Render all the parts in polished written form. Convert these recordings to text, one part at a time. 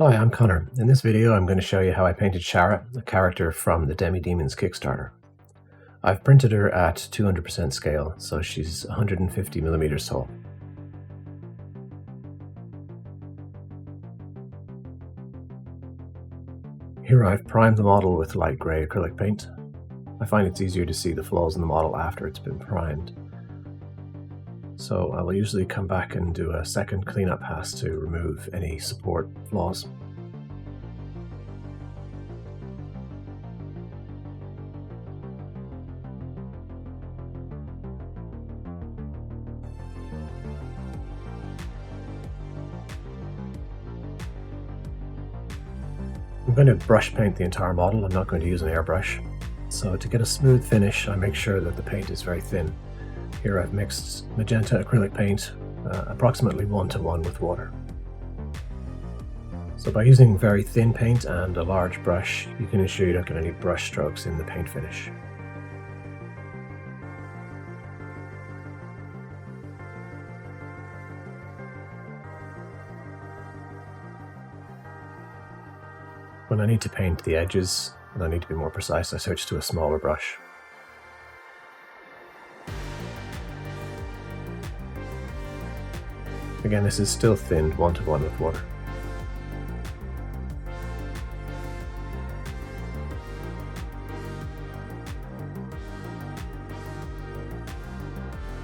Hi, I'm Connor. In this video I'm going to show you how I painted Sharra, a character from the Demi Demons Kickstarter. I've printed her at 200% scale, so she's 150mm tall. Here I've primed the model with light grey acrylic paint. I find it's easier to see the flaws in the model after it's been primed. So I will usually come back and do a second cleanup pass to remove any support flaws. I'm going to brush paint the entire model. I'm not going to use an airbrush. So to get a smooth finish, I make sure that the paint is very thin. Here I've mixed magenta acrylic paint approximately 1:1 with water. So by using very thin paint and a large brush, you can ensure you don't get any brush strokes in the paint finish. When I need to paint the edges and I need to be more precise, I switch to a smaller brush. Again, this is still thinned 1:1 with water.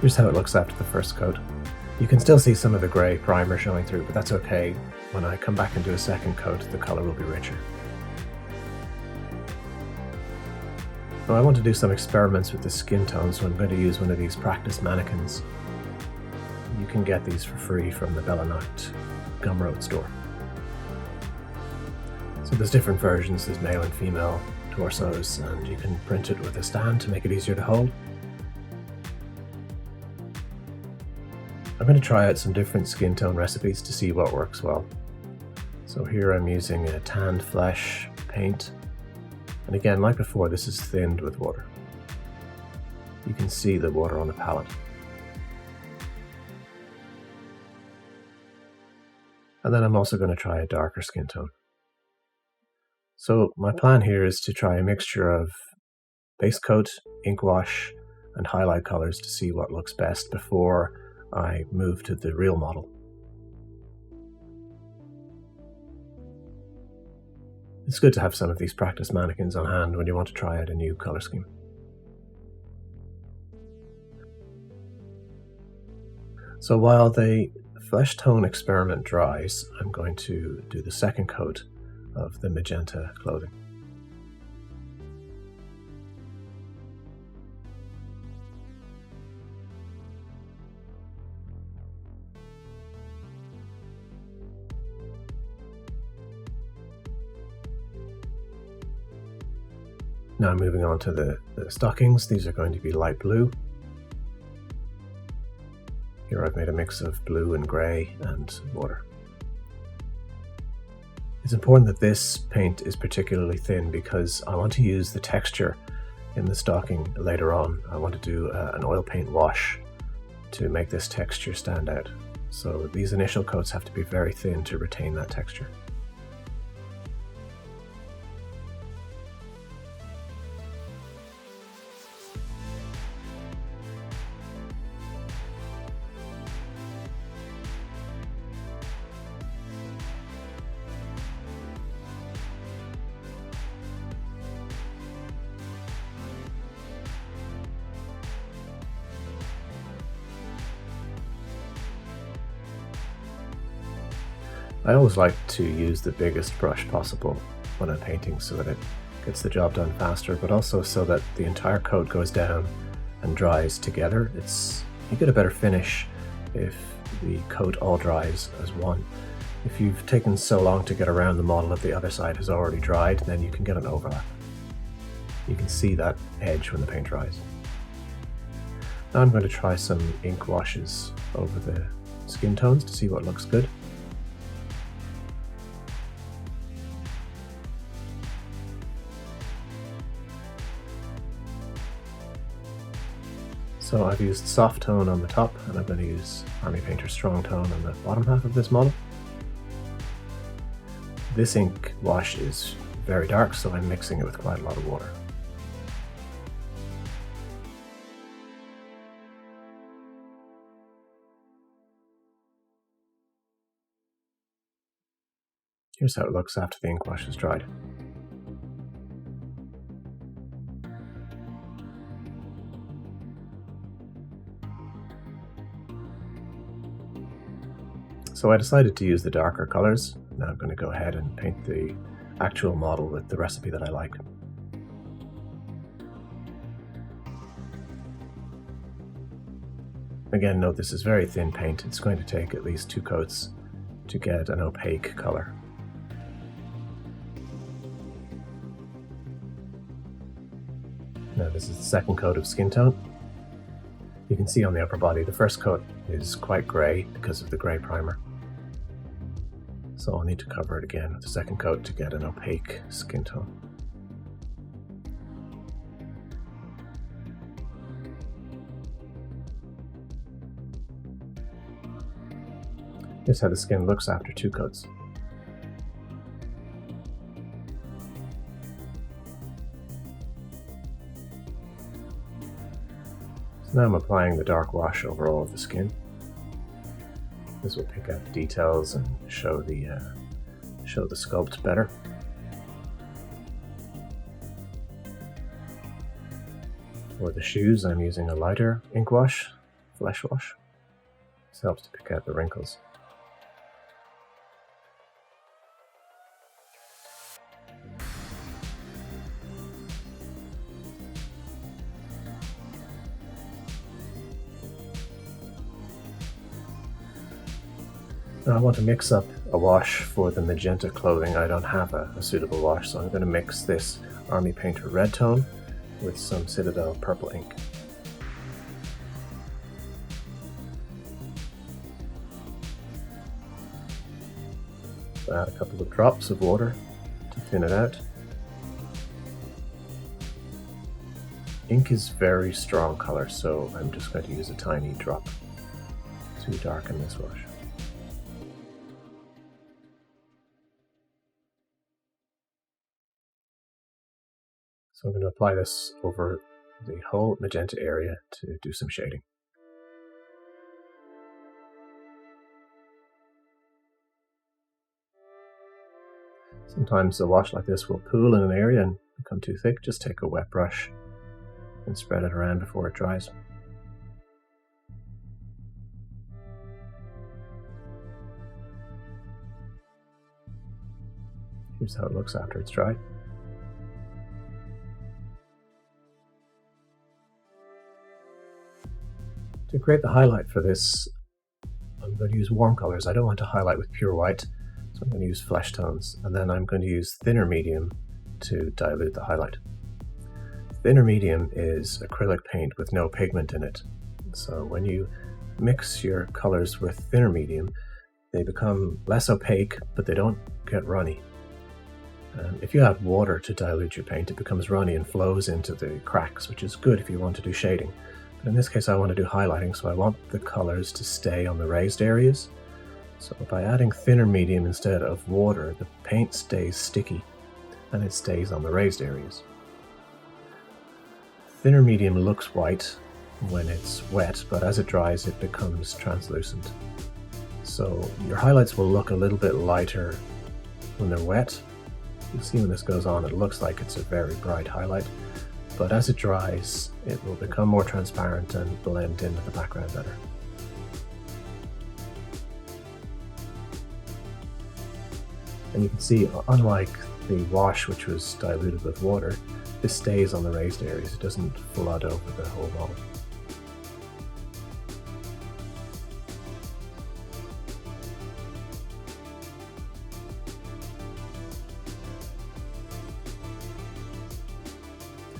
Here's how it looks after the first coat. You can still see some of the grey primer showing through, but that's okay. When I come back and do a second coat, the colour will be richer. Now I want to do some experiments with the skin tone, so I'm going to use one of these practice mannequins. You can get these for free from the Bella Nacht Gumroad store. So there's different versions, there's male and female torsos, and you can print it with a stand to make it easier to hold. I'm going to try out some different skin tone recipes to see what works well. So here I'm using a tanned flesh paint, and again, like before, this is thinned with water. You can see the water on the palette. And then I'm also going to try a darker skin tone. So my plan here is to try a mixture of base coat, ink wash, and highlight colors to see what looks best before I move to the real model. It's good to have some of these practice mannequins on hand when you want to try out a new color scheme. So while the flesh tone experiment dries, I'm going to do the second coat of the magenta clothing. Now moving on to the stockings, these are going to be light blue. Here I've made a mix of blue and grey and water. It's important that this paint is particularly thin because I want to use the texture in the stocking later on. I want to do an oil paint wash to make this texture stand out. So these initial coats have to be very thin to retain that texture. I always like to use the biggest brush possible when I'm painting so that it gets the job done faster, but also so that the entire coat goes down and dries together. You get a better finish if the coat all dries as one. If you've taken so long to get around the model that the other side has already dried, then you can get an overlap. You can see that edge when the paint dries. Now I'm going to try some ink washes over the skin tones to see what looks good. So I've used soft tone on the top, and I'm going to use Army Painter strong tone on the bottom half of this model. This ink wash is very dark, so I'm mixing it with quite a lot of water. Here's how it looks after the ink wash is dried. So I decided to use the darker colors. Now I'm going to go ahead and paint the actual model with the recipe that I like. Again, note this is very thin paint. It's going to take at least 2 coats to get an opaque color. Now this is the second coat of skin tone. You can see on the upper body the first coat is quite grey because of the grey primer. So I'll need to cover it again with the second coat to get an opaque skin tone. Here's how the skin looks after 2 coats. So now I'm applying the dark wash over all of the skin. This will pick out the details and show the sculpt better. For the shoes, I'm using a lighter ink wash, flesh wash. This helps to pick out the wrinkles. Now I want to mix up a wash for the magenta clothing. I don't have a suitable wash, so I'm going to mix this Army Painter red tone with some Citadel purple ink. Add a couple of drops of water to thin it out. Ink is very strong color, so I'm just going to use a tiny drop to darken this wash. So I'm going to apply this over the whole magenta area to do some shading. Sometimes a wash like this will pool in an area and become too thick. Just take a wet brush and spread it around before it dries. Here's how it looks after it's dried. To create the highlight for this, I'm going to use warm colors. I don't want to highlight with pure white, so I'm going to use flesh tones, and then I'm going to use thinner medium to dilute the highlight. Thinner medium is acrylic paint with no pigment in it. So when you mix your colors with thinner medium, they become less opaque, but they don't get runny. If you add water to dilute your paint, it becomes runny and flows into the cracks, which is good if you want to do shading. But in this case I want to do highlighting, so I want the colors to stay on the raised areas. So by adding thinner medium instead of water, the paint stays sticky and it stays on the raised areas. Thinner medium looks white when it's wet, but as it dries it becomes translucent. So your highlights will look a little bit lighter when they're wet. You'll see when this goes on it looks like it's a very bright highlight, but as it dries it will become more transparent and blend in with the background better. And you can see, unlike the wash which was diluted with water, this stays on the raised areas. It doesn't flood over the whole model.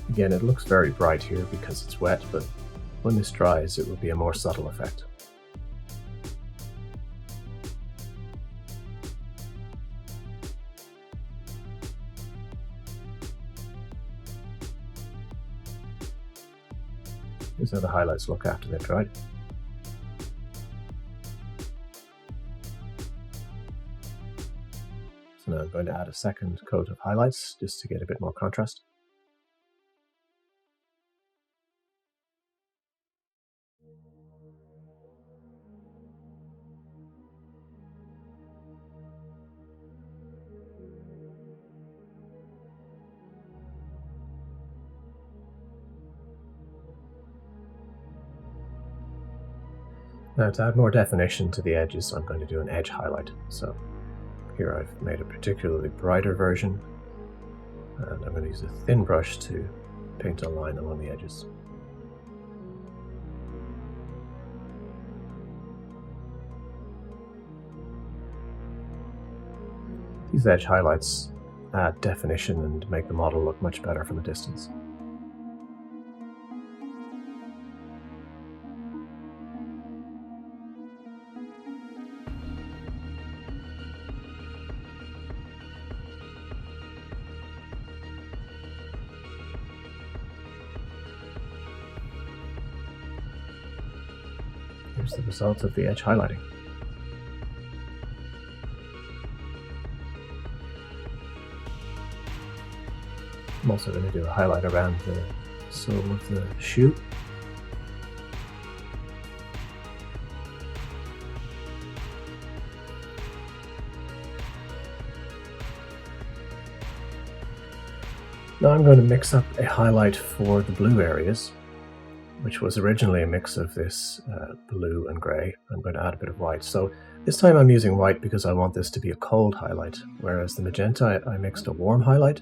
Again, it looks very bright here because it's wet, but when this dries it will be a more subtle effect. Here's how the highlights look after they've dried. So and I'm going to add a second coat of highlights just to get a bit more contrast. Now to add more definition to the edges, I'm going to do an edge highlight. So here I've made a particularly brighter version, and I'm going to use a thin brush to paint a line along the edges. These edge highlights add definition and make the model look much better from a distance. Here's the result of the edge highlighting. I'm also going to do a highlight around the sole of the shoe. Now I'm going to mix up a highlight for the blue areas, which was originally a mix of this blue and grey. I'm going to add a bit of white. So this time I'm using white because I want this to be a cold highlight, whereas the magenta I mixed a warm highlight.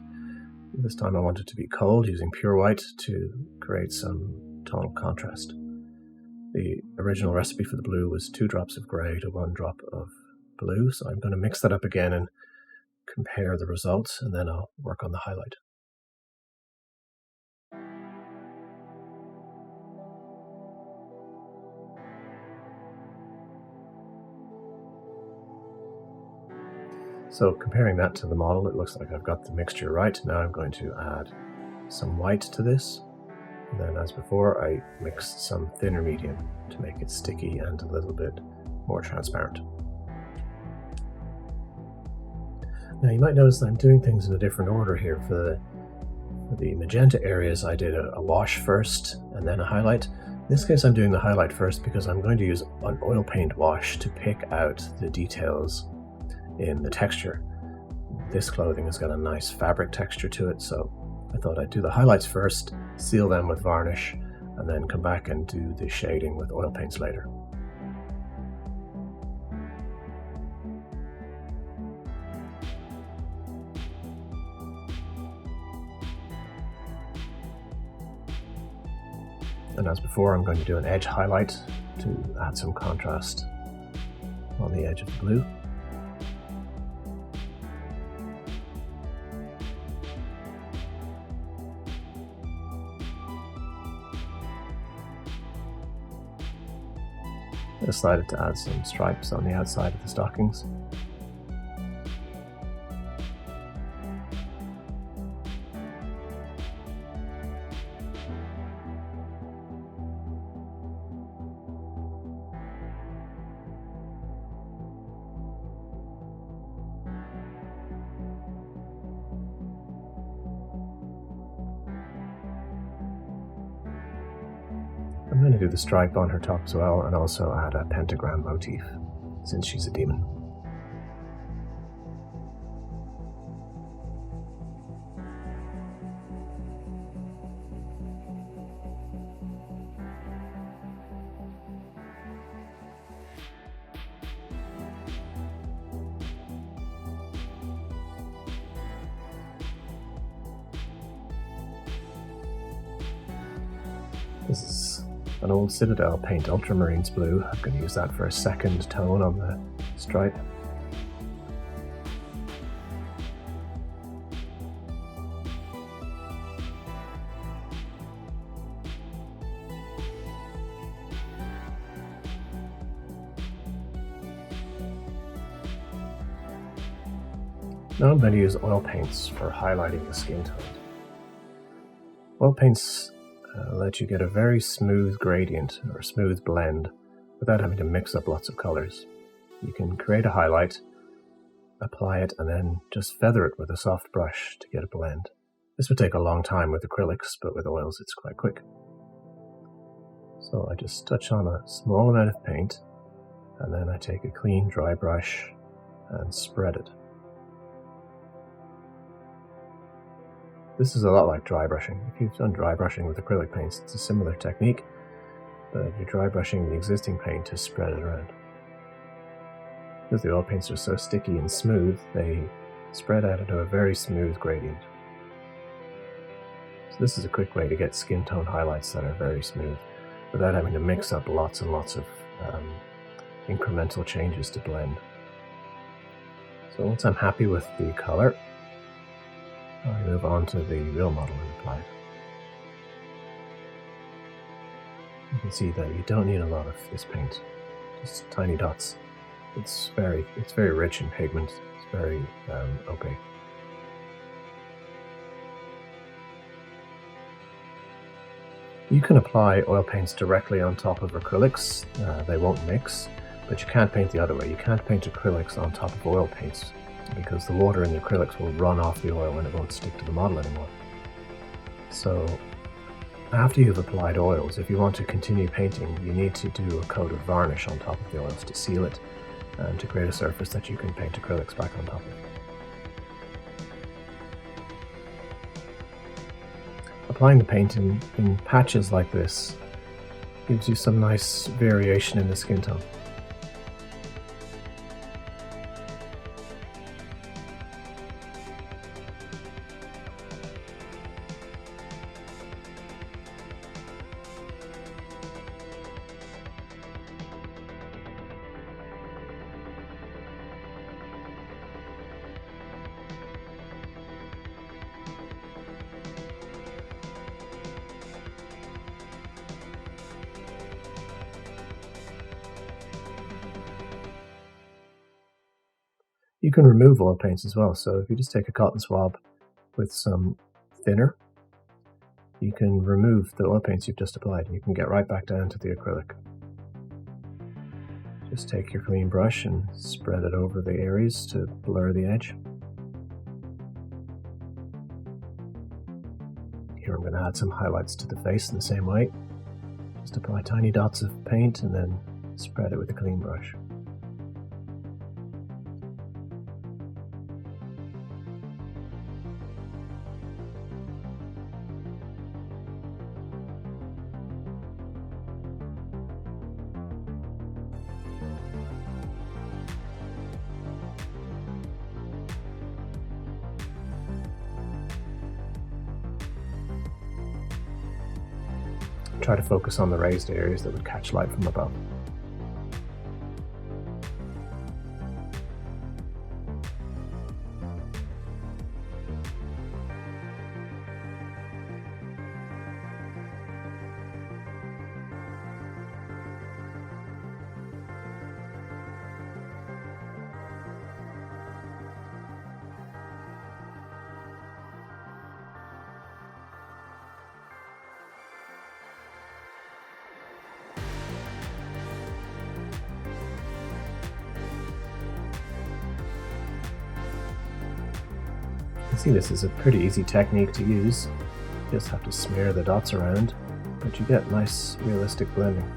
This time I want it to be cold, using pure white to create some tonal contrast. The original recipe for the blue was 2 drops of grey to 1 drop of blue, so I'm going to mix that up again and compare the results, and then I'll work on the highlight. So comparing that to the model, it looks like I've got the mixture right. Now I'm going to add some white to this. And then as before, I mixed some thinner medium to make it sticky and a little bit more transparent. Now you might notice that I'm doing things in a different order here. For the magenta areas, I did a wash first and then a highlight. In this case, I'm doing the highlight first because I'm going to use an oil paint wash to pick out the details in the texture. This clothing has got a nice fabric texture to it, so I thought I'd do the highlights first, seal them with varnish, and then come back and do the shading with oil paints later. And as before, I'm going to do an edge highlight to add some contrast on the edge of the blue. I decided to add some stripes on the outside of the stockings. I'm going to do the stripe on her top as well, and also add a pentagram motif, since she's a demon. This is an old Citadel paint, Ultramarines blue. I'm going to use that for a second tone on the stripe. Now I'm going to use oil paints for highlighting the skin tone. Oil paints let you get a very smooth gradient or smooth blend without having to mix up lots of colors. You can create a highlight apply it and then just feather it with a soft brush to get a blend. This would take a long time with acrylics, but with oils it's quite quick. So I just touch on a small amount of paint, and then I take a clean dry brush and spread it. This is a lot like dry brushing. If you've done dry brushing with acrylic paints, it's a similar technique, but you're dry brushing the existing paint to spread it around. Because the oil paints are so sticky and smooth, they spread out into a very smooth gradient. So this is a quick way to get skin tone highlights that are very smooth, without having to mix up lots and lots of incremental changes to blend. So once I'm happy with the color, I move on to the real model and apply it. You can see that you don't need a lot of this paint, just tiny dots. It's very rich in pigment. It's very opaque. You can apply oil paints directly on top of acrylics. They won't mix, but you can't paint the other way. You can't paint acrylics on top of oil paints because the water in the acrylics will run off the oil and it won't stick to the model anymore. So after you've applied oils, if you want to continue painting, you need to do a coat of varnish on top of the oils to seal it and to create a surface that you can paint acrylics back on top of. Applying the paint in patches like this gives you some nice variation in the skin tone. You can remove oil paints as well, so if you just take a cotton swab with some thinner, you can remove the oil paints you've just applied and you can get right back down to the acrylic. Just take your clean brush and spread it over the areas to blur the edge. Here I'm going to add some highlights to the face in the same way. Just apply tiny dots of paint and then spread it with a clean brush. Try to focus on the raised areas that would catch light from above. See, this is a pretty easy technique to use. You just have to smear the dots around, but you get nice realistic blending.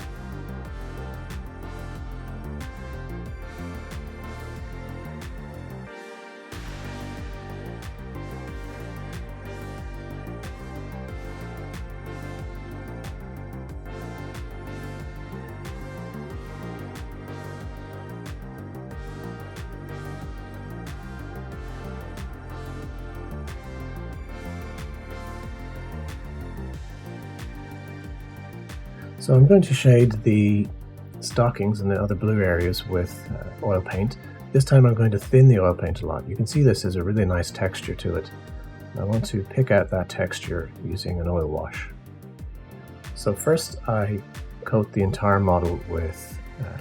So I'm going to shade the stockings and the other blue areas with oil paint. This time I'm going to thin the oil paint a lot. You can see this is a really nice texture to it. I want to pick out that texture using an oil wash. So first I coat the entire model with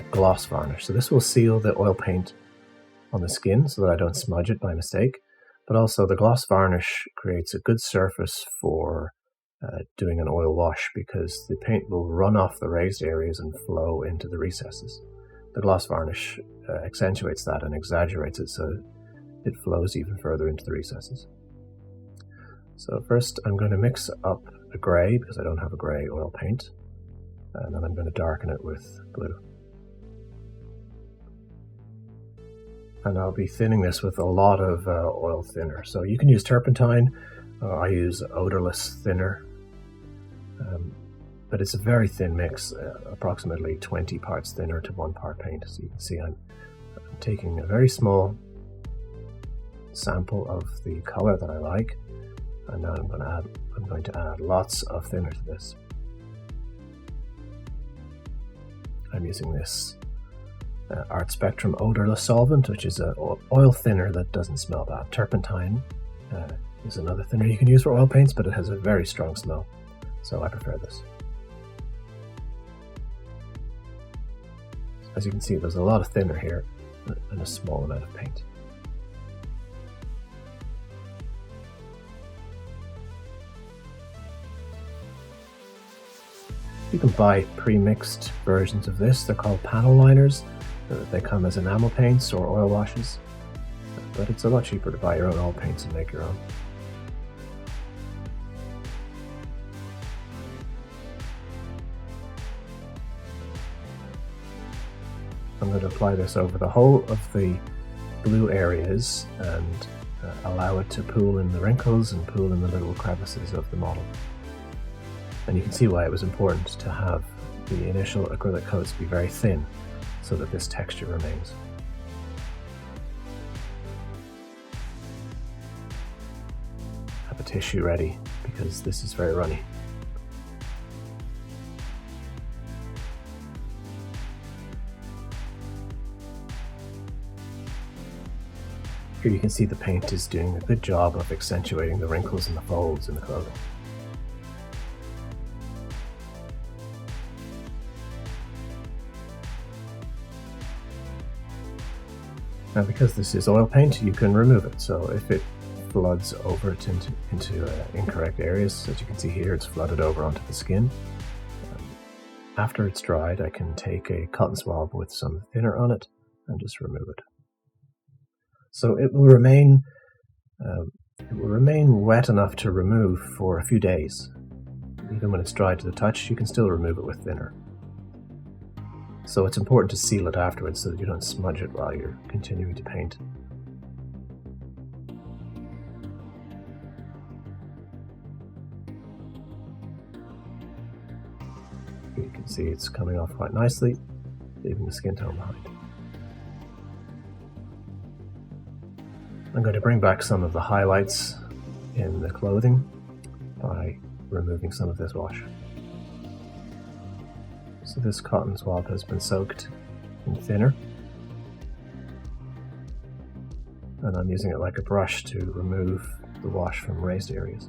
gloss varnish. So this will seal the oil paint on the skin so that I don't smudge it by mistake. But also the gloss varnish creates a good surface for doing an oil wash because the paint will run off the raised areas and flow into the recesses. The gloss varnish accentuates that and exaggerates it, so it flows even further into the recesses. So first I'm going to mix up a grey, because I don't have a grey oil paint, and then I'm going to darken it with blue. And I'll be thinning this with a lot of oil thinner. So you can use turpentine, I use odorless thinner, but it's a very thin mix, approximately 20 parts thinner to 1 part paint. So you can see I'm taking a very small sample of the color that I like, and now I'm going to add lots of thinner to this. I'm using this Art Spectrum odorless solvent, which is an oil thinner that doesn't smell bad. Turpentine is another thinner you can use for oil paints, but it has a very strong smell, so I prefer this. As you can see, there's a lot of thinner here and a small amount of paint. You can buy pre-mixed versions of this. They're called panel liners. They come as enamel paints or oil washes, but it's a lot cheaper to buy your own oil paints and make your own. I'm going to apply this over the whole of the blue areas and allow it to pool in the wrinkles and pool in the little crevices of the model. And you can see why it was important to have the initial acrylic coats be very thin, so that this texture remains. Have a tissue ready, because this is very runny. Here you can see the paint is doing a good job of accentuating the wrinkles and the folds in the clothing. Now, because this is oil paint, you can remove it. So if it floods over it into incorrect areas, as you can see here, it's flooded over onto the skin. After it's dried, I can take a cotton swab with some thinner on it and just remove it. So it will remain wet enough to remove for a few days. Even when it's dry to the touch, you can still remove it with thinner. So it's important to seal it afterwards so that you don't smudge it while you're continuing to paint. You can see it's coming off quite nicely, leaving the skin tone behind. I'm going to bring back some of the highlights in the clothing by removing some of this wash. So this cotton swab has been soaked in thinner, and I'm using it like a brush to remove the wash from raised areas.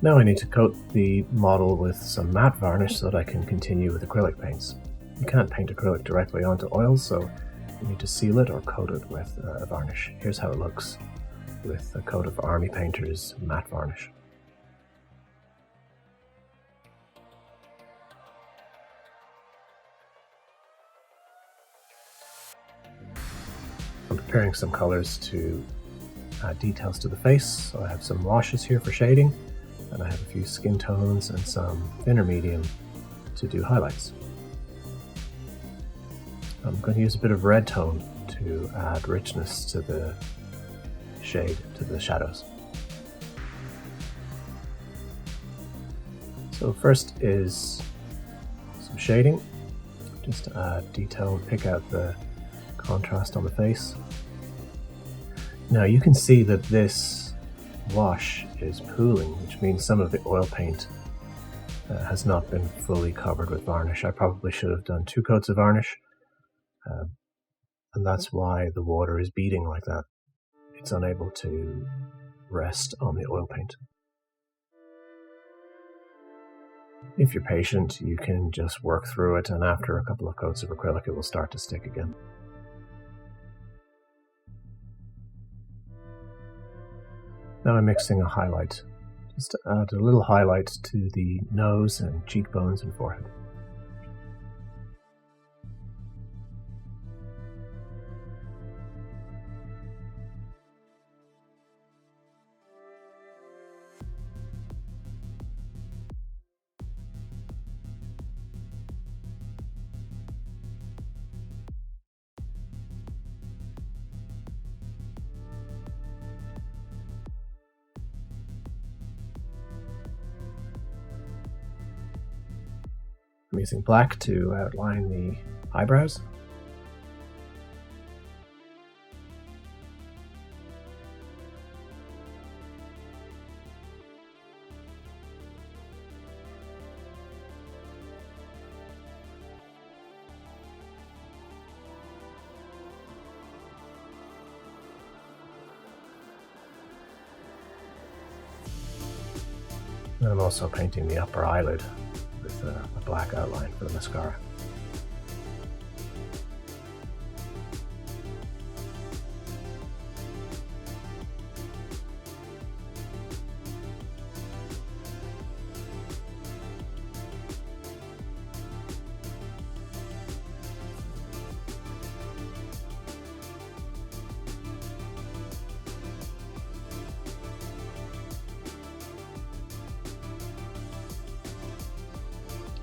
Now I need to coat the model with some matte varnish so that I can continue with acrylic paints. You can't paint acrylic directly onto oil, so you need to seal it or coat it with a varnish. Here's how it looks with a coat of Army Painter's matte varnish. I'm preparing some colors to add details to the face, so I have some washes here for shading, and I have a few skin tones and some thinner medium to do highlights. I'm going to use a bit of red tone to add richness to the shade, to the shadows. So first is some shading, just to add detail and pick out the contrast on the face. Now you can see that this wash is pooling, which means some of the oil paint has not been fully covered with varnish. I probably should have done 2 coats of varnish, and that's why the water is beading like that. It's unable to rest on the oil paint. If you're patient, you can just work through it, and after a couple of coats of acrylic, it will start to stick again. Now I'm mixing a highlight, just to add a little highlight to the nose and cheekbones and forehead. I'm using black to outline the eyebrows. And I'm also painting the upper eyelid with a black outline for the mascara.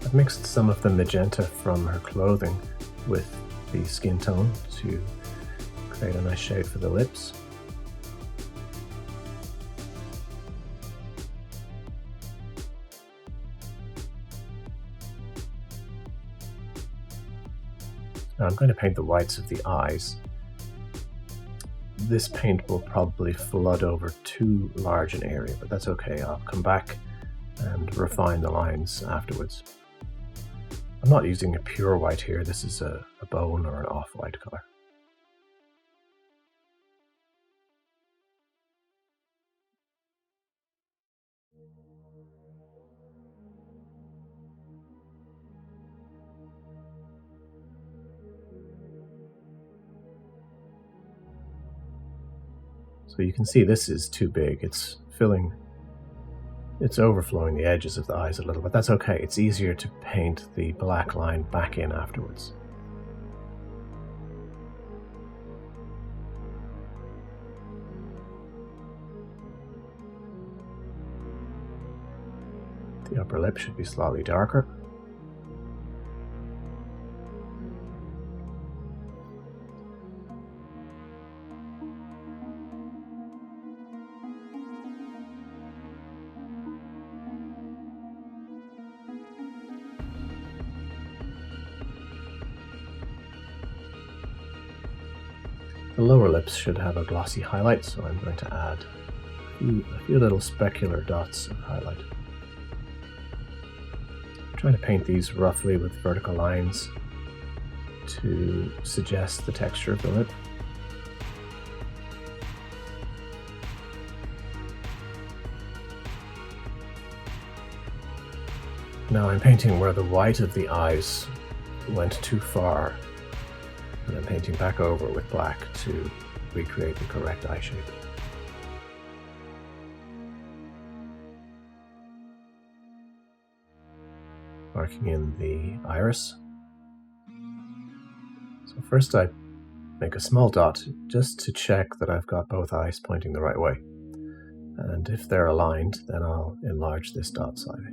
I've mixed some of the magenta from her clothing with the skin tone to create a nice shade for the lips. Now I'm going to paint the whites of the eyes. This paint will probably flood over too large an area, but that's okay. I'll come back and refine the lines afterwards. I'm not using a pure white here, this is a bone or an off-white color. So you can see this is too big, it's overflowing the edges of the eyes a little, but that's okay. It's easier to paint the black line back in afterwards. The upper lip should be slightly darker. The lower lips should have a glossy highlight, so I'm going to add a few little specular dots of highlight. I'm trying to paint these roughly with vertical lines to suggest the texture of the lip. Now I'm painting where the white of the eyes went too far, and I'm painting back over with black to recreate the correct eye shape. Marking in the iris. So first I make a small dot just to check that I've got both eyes pointing the right way. And if they're aligned, then I'll enlarge this dot slightly.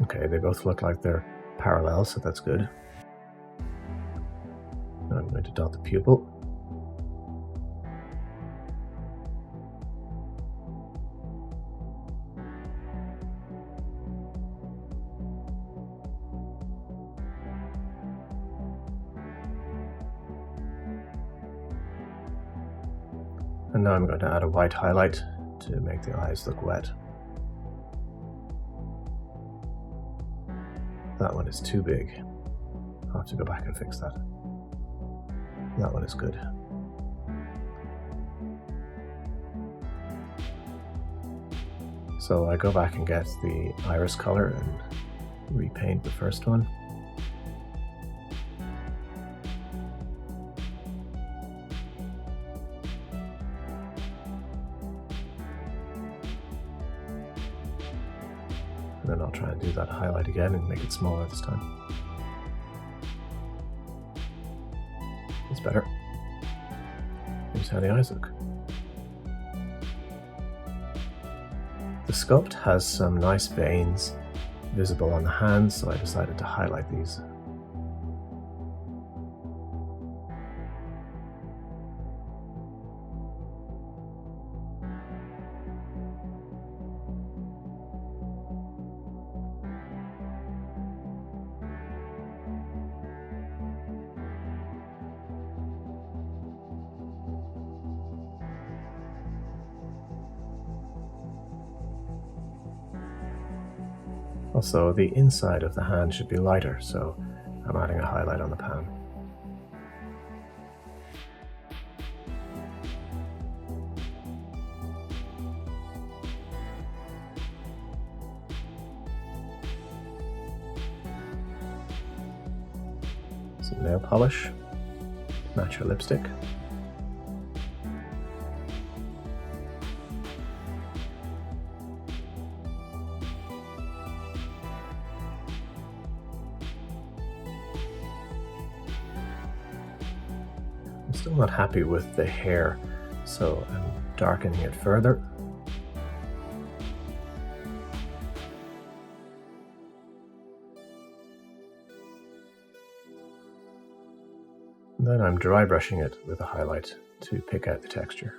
Okay, they both look like they're parallel, so that's good. Now I'm going to dot the pupil. And now I'm going to add a white highlight to make the eyes look wet. That one is too big. I'll have to go back and fix that. That one is good. So I go back and get the iris color and repaint the first one. And then I'll try and do that highlight again and make it smaller this time. It's better. Here's how the eyes look. The sculpt has some nice veins visible on the hands, so I decided to highlight these. Also, the inside of the hand should be lighter, so I'm adding a highlight on the palm. Some nail polish, match your lipstick. I'm still not happy with the hair, so I'm darkening it further. And then I'm dry brushing it with a highlight to pick out the texture.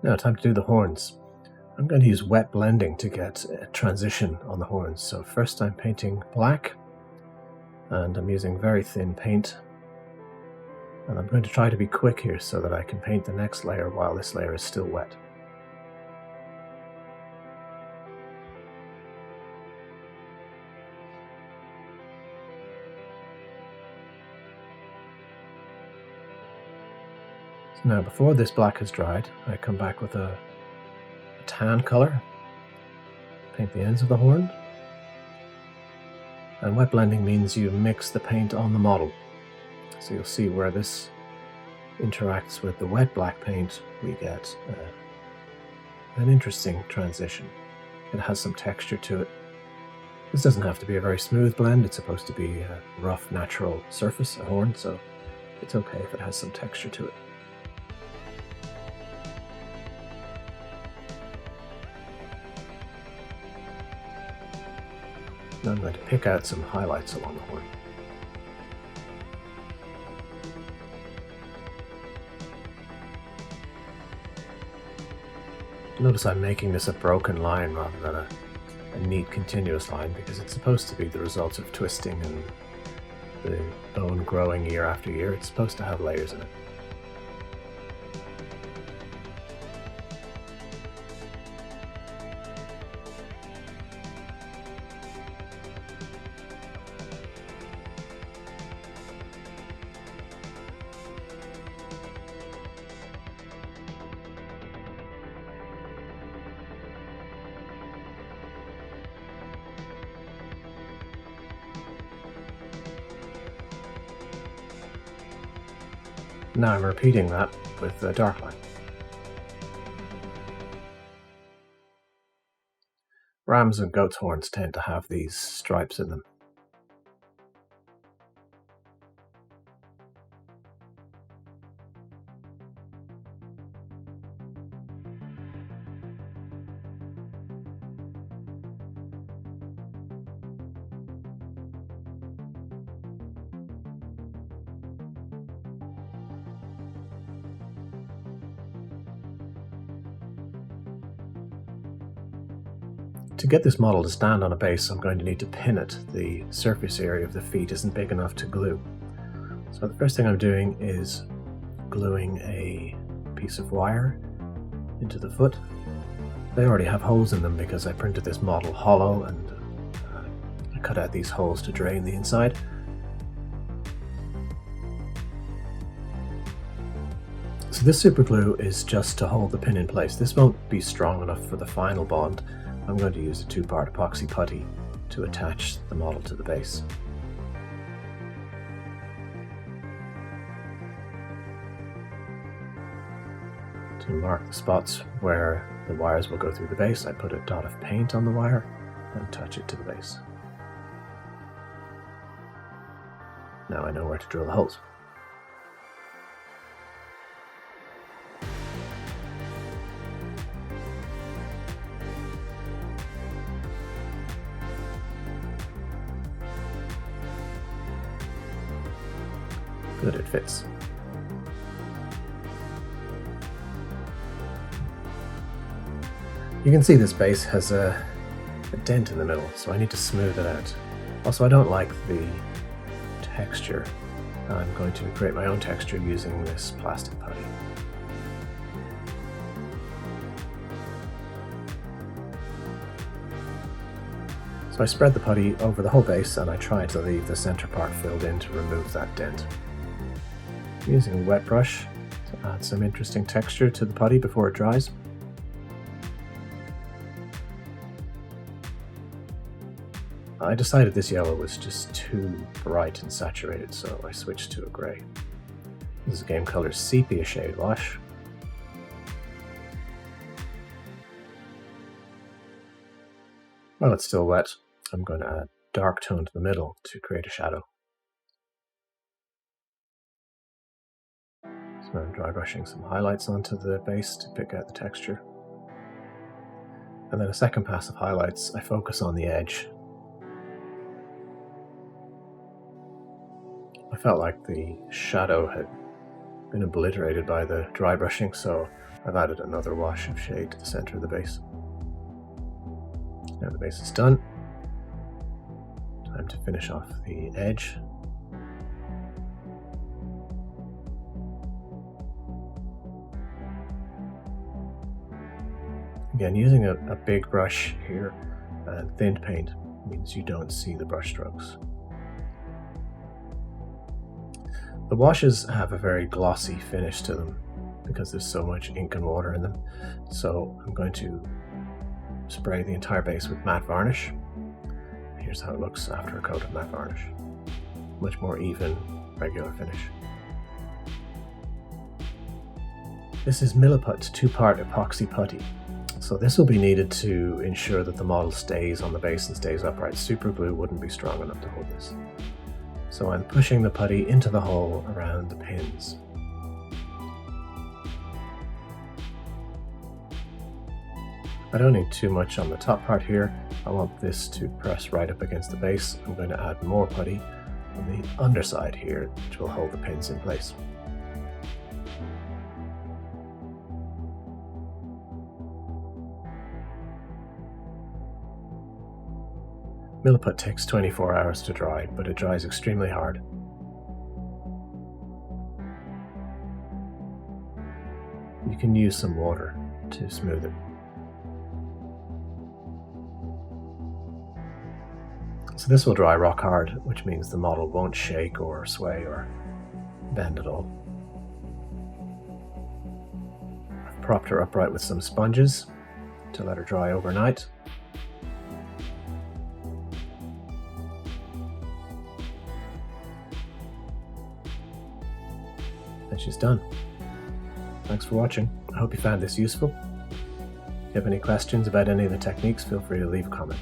Now, time to do the horns. I'm going to use wet blending to get a transition on the horns. So first I'm painting black, and I'm using very thin paint. And I'm going to try to be quick here so that I can paint the next layer while this layer is still wet. Now, before this black has dried, I come back with a tan color, paint the ends of the horn. And wet blending means you mix the paint on the model. So you'll see where this interacts with the wet black paint, we get an interesting transition. It has some texture to it. This doesn't have to be a very smooth blend, it's supposed to be a rough, natural surface, a horn, so it's okay if it has some texture to it. Now I'm going to pick out some highlights along the horn. Notice I'm making this a broken line rather than a neat continuous line, because it's supposed to be the result of twisting and the bone growing year after year. It's supposed to have layers in it. Now I'm repeating that with the dark line. Rams and goat's horns tend to have these stripes in them. To get this model to stand on a base, I'm going to need to pin it. The surface area of the feet isn't big enough to glue. So the first thing I'm doing is gluing a piece of wire into the foot. They already have holes in them because I printed this model hollow, and I cut out these holes to drain the inside. So this super glue is just to hold the pin in place. This won't be strong enough for the final bond. I'm going to use a 2-part epoxy putty to attach the model to the base. To mark the spots where the wires will go through the base, I put a dot of paint on the wire and attach it to the base. Now I know where to drill the holes. Good, it fits. You can see this base has a dent in the middle, so I need to smooth it out. Also, I don't like the texture. I'm going to create my own texture using this plastic putty. So I spread the putty over the whole base, and I try to leave the center part filled in to remove that dent. I'm using a wet brush to add some interesting texture to the putty before it dries. I decided this yellow was just too bright and saturated, so I switched to a grey. This is Game Color's sepia shade wash. While it's still wet, I'm going to add dark tone to the middle to create a shadow. So I'm dry brushing some highlights onto the base to pick out the texture. And then a second pass of highlights, I focus on the edge. I felt like the shadow had been obliterated by the dry brushing, so I've added another wash of shade to the center of the base. Now the base is done. Time to finish off the edge. Again, using a big brush here and thin paint means you don't see the brush strokes. The washes have a very glossy finish to them because there's so much ink and water in them. So I'm going to spray the entire base with matte varnish. Here's how it looks after a coat of matte varnish. Much more even, regular finish. This is Milliput's 2-part epoxy putty. So this will be needed to ensure that the model stays on the base and stays upright. Super glue wouldn't be strong enough to hold this. So I'm pushing the putty into the hole around the pins. I don't need too much on the top part here. I want this to press right up against the base. I'm going to add more putty on the underside here, which will hold the pins in place. Milliput takes 24 hours to dry, but it dries extremely hard. You can use some water to smooth it. So this will dry rock hard, which means the model won't shake or sway or bend at all. I've propped her upright with some sponges to let her dry overnight. And she's done. Thanks for watching. I hope you found this useful. If you have any questions about any of the techniques, feel free to leave a comment.